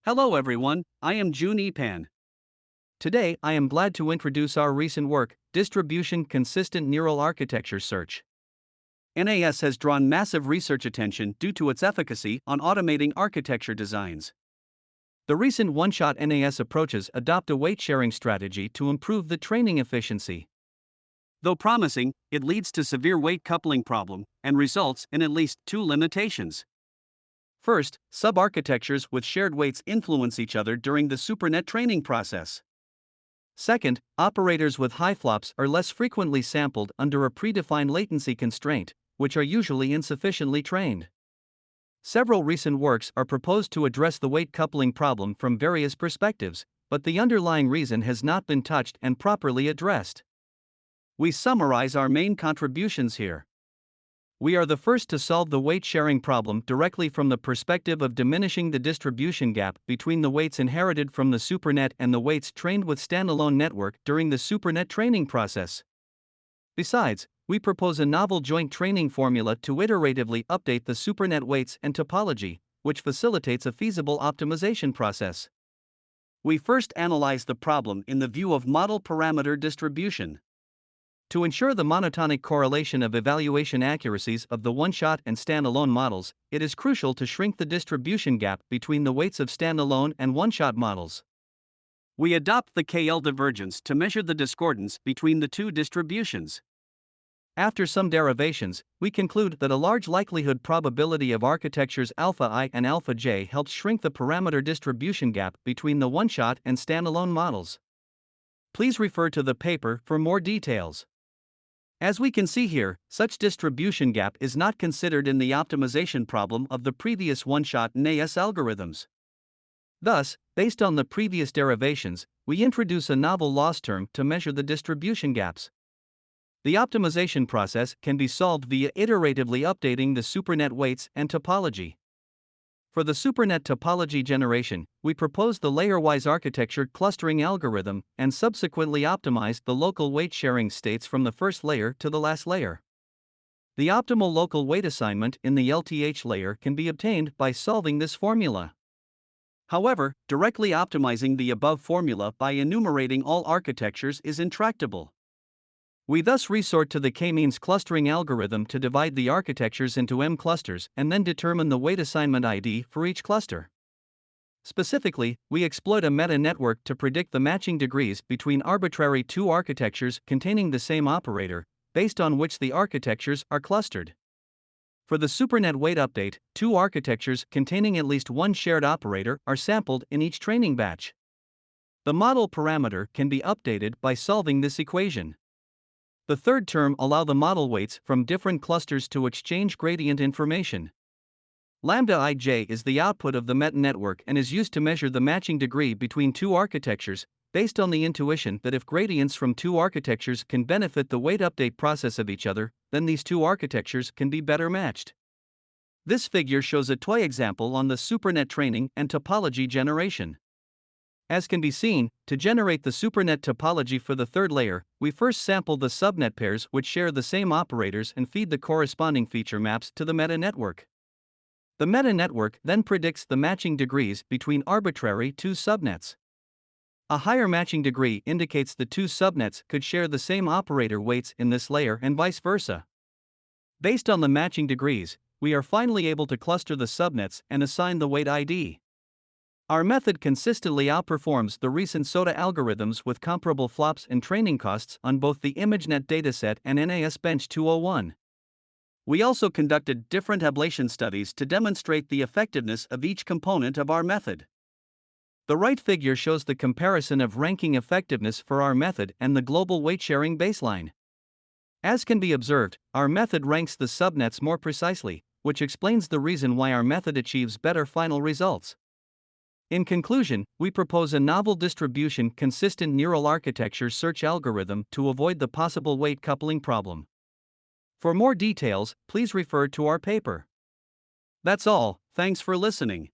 Hello everyone, I am Jun Epan. Today I am glad to introduce our recent work, Distribution Consistent Neural Architecture Search. NAS has drawn massive research attention due to its efficacy on automating architecture designs. The recent one-shot NAS approaches adopt a weight-sharing strategy to improve the training efficiency. Though promising, it leads to severe weight coupling problem and results in at least two limitations. First, sub-architectures with shared weights influence each other during the SuperNet training process. Second, operators with high flops are less frequently sampled under a predefined latency constraint, which are usually insufficiently trained. Several recent works are proposed to address the weight coupling problem from various perspectives, but the underlying reason has not been touched and properly addressed. We summarize our main contributions here. We are the first to solve the weight sharing problem directly from the perspective of diminishing the distribution gap between the weights inherited from the SuperNet and the weights trained with standalone network during the SuperNet training process. Besides, we propose a novel joint training formula to iteratively update the SuperNet weights and topology, which facilitates a feasible optimization process. We first analyze the problem in the view of model parameter distribution. To ensure the monotonic correlation of evaluation accuracies of the one-shot and standalone models, it is crucial to shrink the distribution gap between the weights of standalone and one-shot models. We adopt the KL divergence to measure the discordance between the two distributions. After some derivations, we conclude that a large likelihood probability of architectures alpha I and alpha J helps shrink the parameter distribution gap between the one-shot and standalone models. Please refer to the paper for more details. As we can see here, such distribution gap is not considered in the optimization problem of the previous one-shot NAS algorithms. Thus, based on the previous derivations, we introduce a novel loss term to measure the distribution gaps. The optimization process can be solved via iteratively updating the SuperNet weights and topology. For the SuperNet topology generation, we propose the layer-wise architecture clustering algorithm and subsequently optimize the local weight sharing states from the first layer to the last layer. The optimal local weight assignment in the LTH layer can be obtained by solving this formula. However, directly optimizing the above formula by enumerating all architectures is intractable. We thus resort to the k-means clustering algorithm to divide the architectures into M clusters and then determine the weight assignment ID for each cluster. Specifically, we exploit a meta-network to predict the matching degrees between arbitrary two architectures containing the same operator, based on which the architectures are clustered. For the SuperNet weight update, two architectures containing at least one shared operator are sampled in each training batch. The model parameter can be updated by solving this equation. The third term allows the model weights from different clusters to exchange gradient information. Lambda ij is the output of the meta-network and is used to measure the matching degree between two architectures, based on the intuition that if gradients from two architectures can benefit the weight update process of each other, then these two architectures can be better matched. This figure shows a toy example on the SuperNet training and topology generation. As can be seen, to generate the SuperNet topology for the third layer, we first sample the subnet pairs which share the same operators and feed the corresponding feature maps to the meta-network. The meta-network then predicts the matching degrees between arbitrary two subnets. A higher matching degree indicates the two subnets could share the same operator weights in this layer and vice versa. Based on the matching degrees, we are finally able to cluster the subnets and assign the weight ID. Our method consistently outperforms the recent SOTA algorithms with comparable flops and training costs on both the ImageNet dataset and NAS Bench 201. We also conducted different ablation studies to demonstrate the effectiveness of each component of our method. The right figure shows the comparison of ranking effectiveness for our method and the global weight sharing baseline. As can be observed, our method ranks the subnets more precisely, which explains the reason why our method achieves better final results. In conclusion, we propose a novel distribution consistent neural architecture search algorithm to avoid the possible weight coupling problem. For more details, please refer to our paper. That's all, thanks for listening.